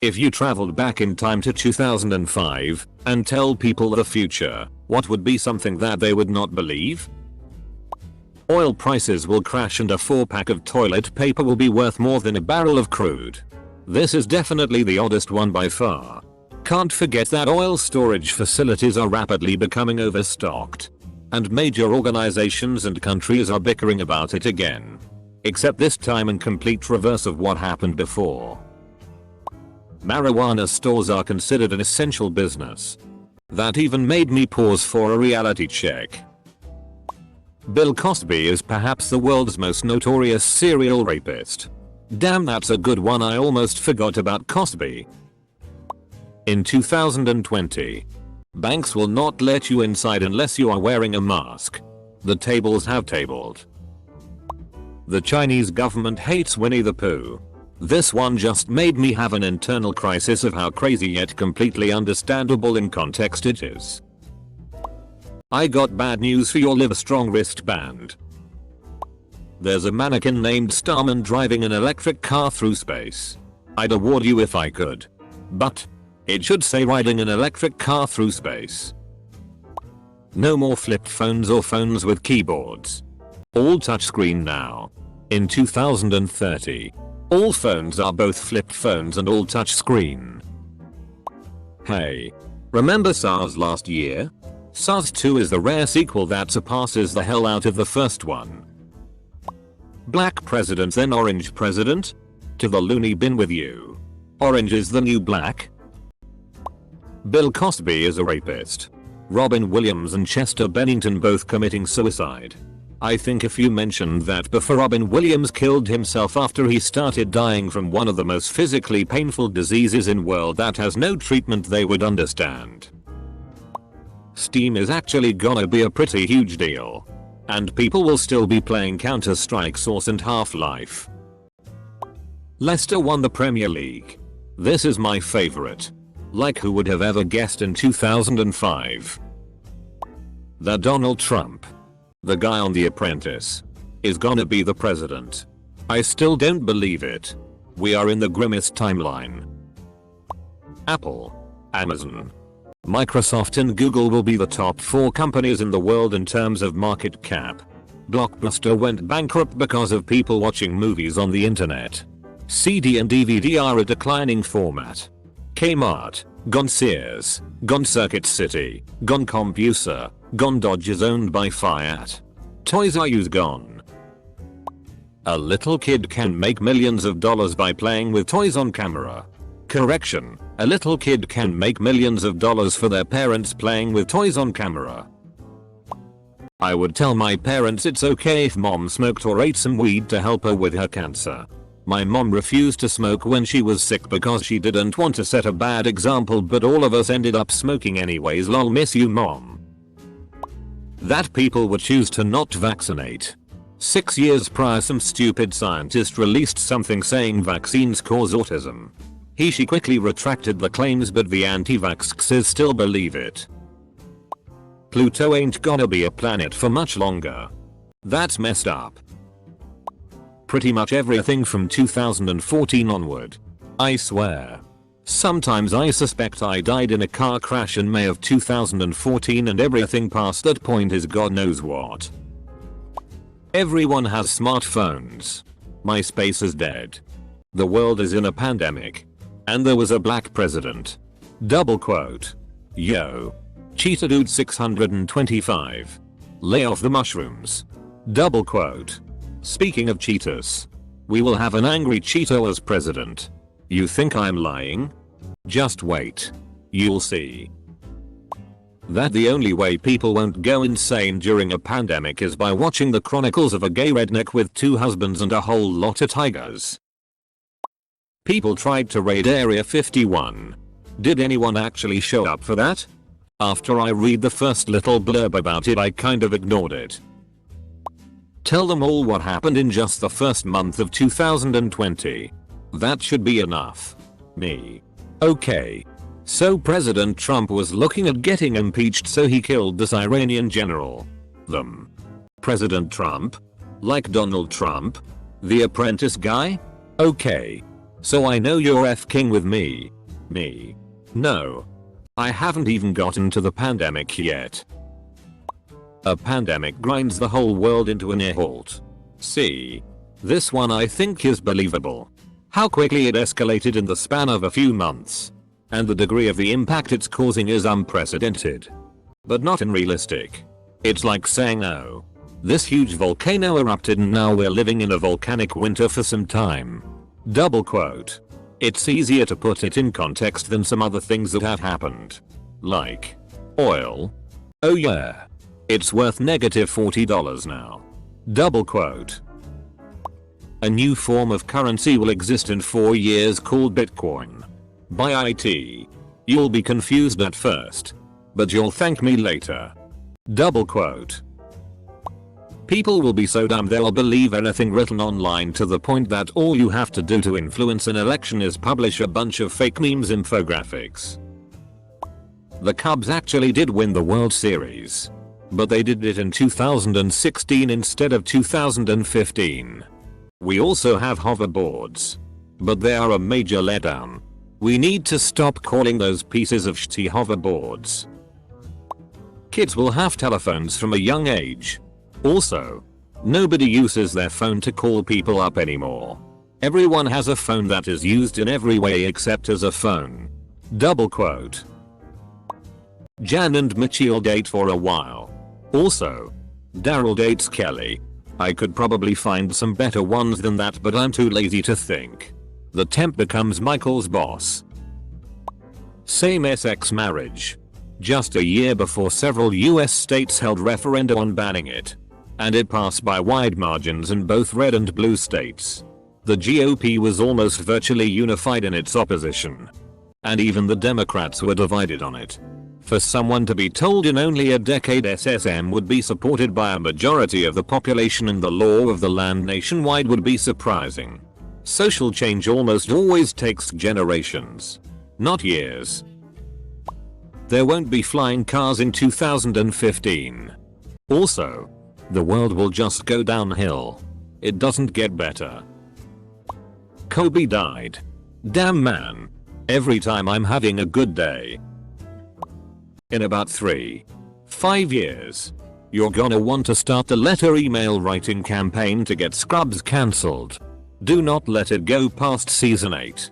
If you traveled back in time to 2005 and tell people the future, what would be something that they would not believe? Oil prices will crash and a 4-pack of toilet paper will be worth more than a barrel of crude. This is definitely the oddest one by far. Can't forget that oil storage facilities are rapidly becoming overstocked. And major organizations and countries are bickering about it again. Except this time in complete reverse of what happened before. Marijuana stores are considered an essential business. That even made me pause for a reality check. Bill Cosby is perhaps the world's most notorious serial rapist. Damn, that's a good one. I almost forgot about Cosby. In 2020, banks will not let you inside unless you are wearing a mask. The tables have tabled. The Chinese government hates Winnie the Pooh. This one just made me have an internal crisis of how crazy yet completely understandable in context it is. I got bad news for your Livestrong wristband. There's a mannequin named Starman driving an electric car through space. I'd award you if I could. But it should say riding an electric car through space. No more flip phones or phones with keyboards. All touchscreen now. In 2030. All phones are both flip phones and all touchscreen. Hey. Remember SARS last year? SARS 2 is the rare sequel that surpasses the hell out of the first one. Black president then orange president? To the loony bin with you. Orange is the new black? Bill Cosby is a rapist. Robin Williams and Chester Bennington both committing suicide. I think if you mentioned that before Robin Williams killed himself after he started dying from one of the most physically painful diseases in world that has no treatment, they would understand. Steam is actually gonna be a pretty huge deal. And people will still be playing Counter-Strike Source and Half-Life. Leicester won the Premier League. This is my favorite. Like, who would have ever guessed in 2005 that Donald Trump, the guy on The Apprentice, is gonna be the president? I still don't believe it. We are in the grimmest timeline. Apple, Amazon, Microsoft and Google will be the top 4 companies in the world in terms of market cap. Blockbuster went bankrupt because of people watching movies on the internet. CD and DVD are a declining format. Kmart, gone. Sears, gone. Circuit City, gone. CompuServe, gone. Dodge is owned by Fiat. Toys R Us gone. A little kid can make millions of dollars by playing with toys on camera. Correction, a little kid can make millions of dollars for their parents playing with toys on camera. I would tell my parents it's okay if mom smoked or ate some weed to help her with her cancer. My mom refused to smoke when she was sick because she didn't want to set a bad example, but all of us ended up smoking anyways. Lol, miss you mom. That people would choose to not vaccinate. 6 years prior, some stupid scientist released something saying vaccines cause autism. She quickly retracted the claims, but the anti-vaxxers still believe it. Pluto ain't gonna be a planet for much longer. That's messed up. Pretty much everything from 2014 onward. I swear. Sometimes I suspect I died in a car crash in May of 2014 and everything past that point is God knows what. Everyone has smartphones. MySpace is dead. The world is in a pandemic. And there was a black president. Double quote. Yo. Cheetah dude 625. Lay off the mushrooms. Double quote. Speaking of cheetahs. We will have an angry cheetah as president. You think I'm lying? Just wait. You'll see. That the only way people won't go insane during a pandemic is by watching the chronicles of a gay redneck with 2 husbands and a whole lot of tigers. People tried to raid Area 51. Did anyone actually show up for that? After I read the first little blurb about it, I kind of ignored it. Tell them all what happened in just the first month of 2020. That should be enough. Me. Okay. So President Trump was looking at getting impeached, so he killed this Iranian general. Them. President Trump? Like Donald Trump? The Apprentice guy? Okay. So I know you're f-king with me. Me. No. I haven't even gotten to the pandemic yet. A pandemic grinds the whole world into a near halt. See? This one I think is believable. How quickly it escalated in the span of a few months. And the degree of the impact it's causing is unprecedented. But not unrealistic. It's like saying, oh, this huge volcano erupted and now we're living in a volcanic winter for some time. Double quote. It's easier to put it in context than some other things that have happened. Like oil. Oh yeah. It's worth -$40 now. Double quote. A new form of currency will exist in 4 years called Bitcoin. By IT. You'll be confused at first. But you'll thank me later. Double quote. People will be so dumb they'll believe anything written online to the point that all you have to do to influence an election is publish a bunch of fake memes infographics. The Cubs actually did win the World Series. But they did it in 2016 instead of 2015. We also have hoverboards. But they are a major letdown. We need to stop calling those pieces of shitty hoverboards. Kids will have telephones from a young age. Also, nobody uses their phone to call people up anymore. Everyone has a phone that is used in every way except as a phone. Double quote. Jan and Mitchell date for a while. Also, Daryl dates Kelly. I could probably find some better ones than that, but I'm too lazy to think. The temp becomes Michael's boss. Same-sex marriage. Just a year before several US states held referenda on banning it. And it passed by wide margins in both red and blue states. The GOP was almost virtually unified in its opposition. And even the Democrats were divided on it. For someone to be told in only a decade SSM would be supported by a majority of the population and the law of the land nationwide would be surprising. Social change almost always takes generations, not years. There won't be flying cars in 2015. Also, the world will just go downhill. It doesn't get better. Kobe died. Damn man. Every time I'm having a good day. In about 3-5 years, you're gonna want to start the letter email writing campaign to get Scrubs cancelled. Do not let it go past season 8.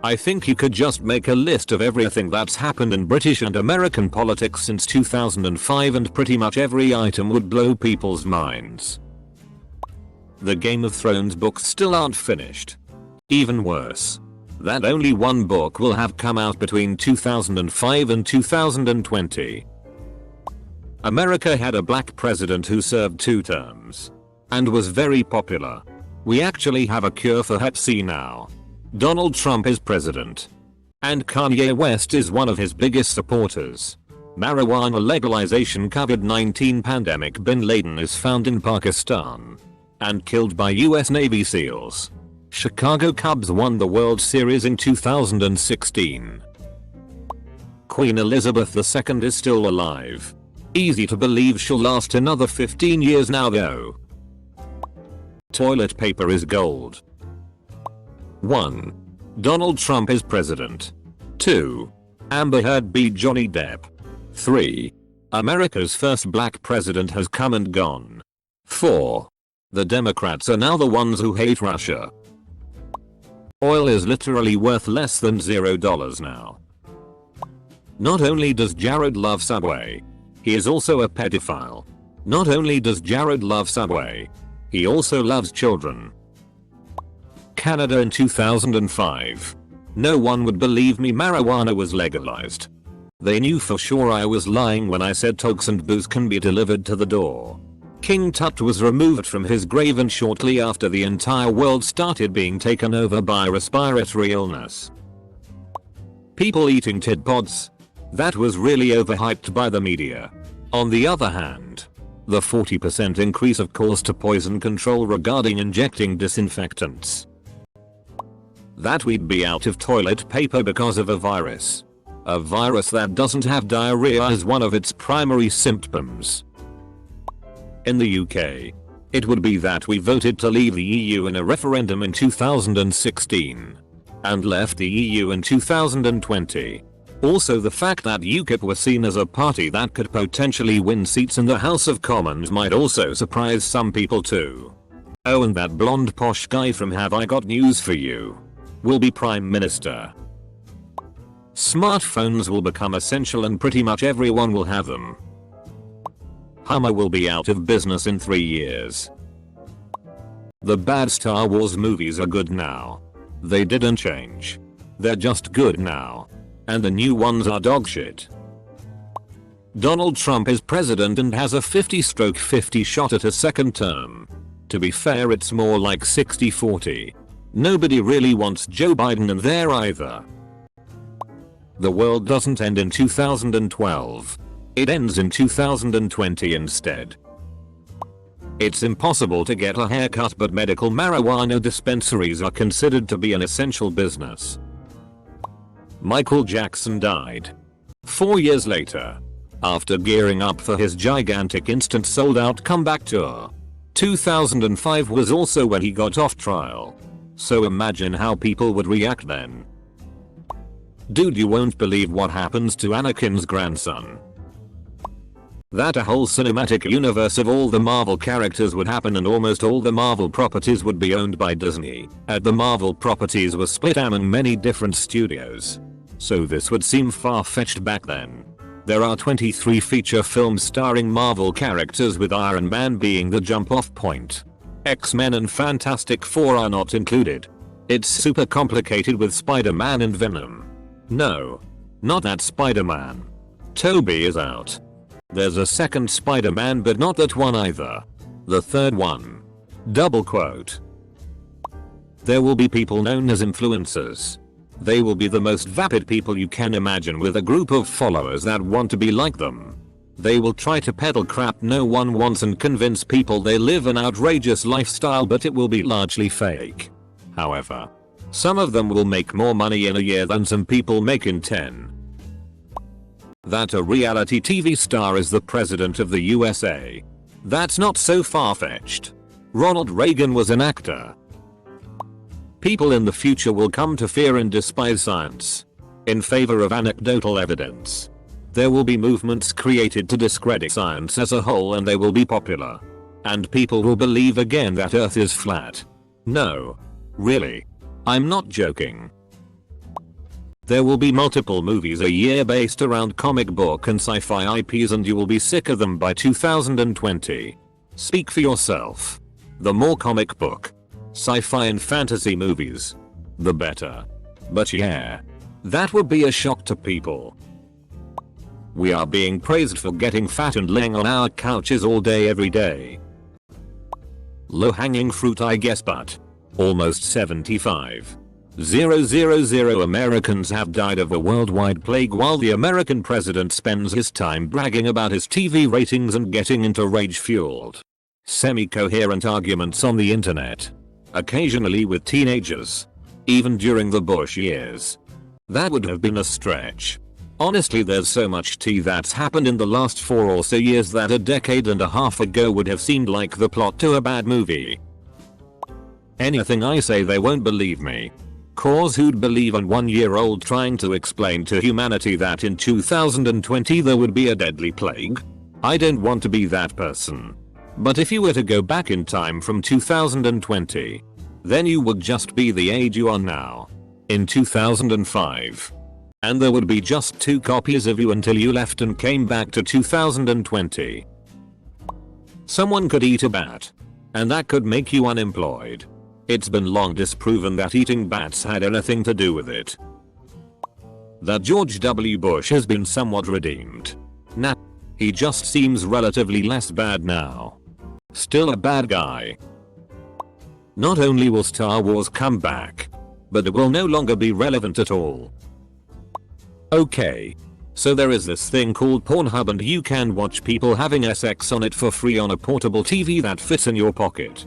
I think you could just make a list of everything that's happened in British and American politics since 2005 and pretty much every item would blow people's minds. The Game of Thrones books still aren't finished. Even worse, that only one book will have come out between 2005 and 2020. America had a black president who served 2 terms. And was very popular. We actually have a cure for Hep C now. Donald Trump is president. And Kanye West is one of his biggest supporters. Marijuana legalization COVID-19 pandemic. Bin Laden is found in Pakistan. And killed by US Navy SEALs. Chicago Cubs won the World Series in 2016. Queen Elizabeth II is still alive. Easy to believe she'll last another 15 years now though. Toilet paper is gold. 1. Donald Trump is president. 2. Amber Heard beat Johnny Depp. 3. America's first black president has come and gone. 4. The Democrats are now the ones who hate Russia. Oil is literally worth less than $0 now. Not only does Jared love Subway, he is also a pedophile. Not only does Jared love Subway, he also loves children. Canada in 2005. No one would believe me, marijuana was legalized. They knew for sure I was lying when I said tokes and booze can be delivered to the door. King Tut was removed from his grave, and shortly after the entire world started being taken over by respiratory illness. People eating Tid Pods. That was really overhyped by the media. On the other hand, the 40% increase of calls to poison control regarding injecting disinfectants. That we'd be out of toilet paper because of a virus. A virus that doesn't have diarrhea as one of its primary symptoms. In the UK, It would be that we voted to leave the EU in a referendum in 2016 and left the EU in 2020. Also the fact that UKIP was seen as a party that could potentially win seats in the House of Commons might also surprise some people too. Oh, and that blonde posh guy from Have I Got News For You will be Prime Minister. Smartphones will become essential and pretty much everyone will have them. Hummer will be out of business in 3 years. The bad Star Wars movies are good now. They didn't change. They're just good now. And the new ones are dogshit. Donald Trump is president and has a 50/50 shot at a second term. To be fair, it's more like 60-40. Nobody really wants Joe Biden in there either. The world doesn't end in 2012. It ends in 2020 instead. It's impossible to get a haircut, but medical marijuana dispensaries are considered to be an essential business. Michael Jackson died 4 years later, after gearing up for his gigantic instant sold-out comeback tour. 2005 was also when he got off trial. So imagine how people would react then. Dude, you won't believe what happens to Anakin's grandson. That a whole cinematic universe of all the Marvel characters would happen and almost all the Marvel properties would be owned by Disney. The Marvel properties were split among many different studios. So this would seem far-fetched back then. There are 23 feature films starring Marvel characters, with Iron Man being the jump-off point. X-Men and Fantastic Four are not included. It's super complicated with Spider-Man and Venom. No, not that Spider-Man. Toby is out. There's a second Spider-Man, but not that one either. The third one. Double quote. There will be people known as influencers. They will be the most vapid people you can imagine, with a group of followers that want to be like them. They will try to peddle crap no one wants and convince people they live an outrageous lifestyle, but it will be largely fake. However, some of them will make more money in a year than some people make in 10. That a reality TV star is the president of the USA. That's not so far-fetched. Ronald Reagan was an actor. People in the future will come to fear and despise science in favor of anecdotal evidence. There will be movements created to discredit science as a whole, and they will be popular. And people will believe again that Earth is flat. No. Really. I'm not joking. There will be multiple movies a year based around comic book and sci-fi IPs, and you will be sick of them by 2020. Speak for yourself. The more comic book, sci-fi and fantasy movies, the better. But yeah, that would be a shock to people. We are being praised for getting fat and laying on our couches all day every day. Low-hanging fruit, I guess, but almost 75,000 Americans have died of a worldwide plague while the American president spends his time bragging about his TV ratings and getting into rage-fueled, semi-coherent arguments on the internet. Occasionally with teenagers. Even during the Bush years. That would have been a stretch. Honestly, there's so much tea that's happened in the last 4 or so years that a decade and a half ago would have seemed like the plot to a bad movie. Anything I say they won't believe me. Cause who'd believe a 1-year-old trying to explain to humanity that in 2020 there would be a deadly plague? I don't want to be that person. But if you were to go back in time from 2020, then you would just be the age you are now. In 2005. And there would be just 2 copies of you until you left and came back to 2020. Someone could eat a bat. And that could make you unemployed. It's been long disproven that eating bats had anything to do with it. That George W. Bush has been somewhat redeemed. Nah, he just seems relatively less bad now. Still a bad guy. Not only will Star Wars come back, but it will no longer be relevant at all. Okay. So there is this thing called Pornhub, and you can watch people having sex on it for free on a portable TV that fits in your pocket.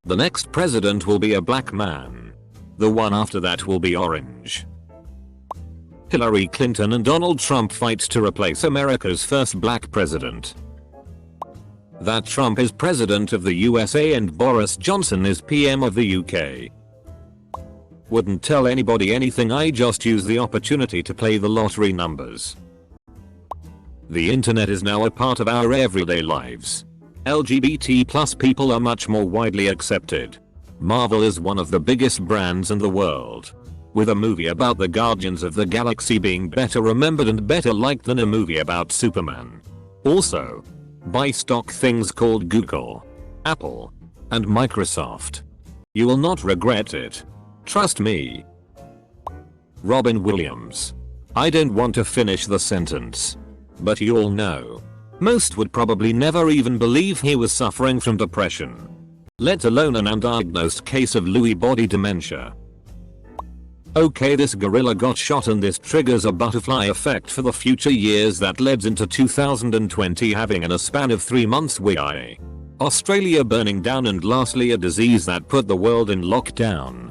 The next president will be a black man. The one after that will be orange. Hillary Clinton and Donald Trump fight to replace America's first black president. That Trump is president of the USA and Boris Johnson is PM of the UK. Wouldn't tell anybody anything, I just use the opportunity to play the lottery numbers. The internet is now a part of our everyday lives. LGBT+ people are much more widely accepted. Marvel is one of the biggest brands in the world, with a movie about the Guardians of the Galaxy being better remembered and better liked than a movie about Superman. Also, buy stock things called Google, Apple, and Microsoft. You will not regret it. Trust me. Robin Williams. I don't want to finish the sentence, but you all know. Most would probably never even believe he was suffering from depression, let alone an undiagnosed case of Lewy body dementia. Okay, this gorilla got shot and this triggers a butterfly effect for the future years that leads into 2020 having in a span of 3 months Australia burning down and lastly a disease that put the world in lockdown.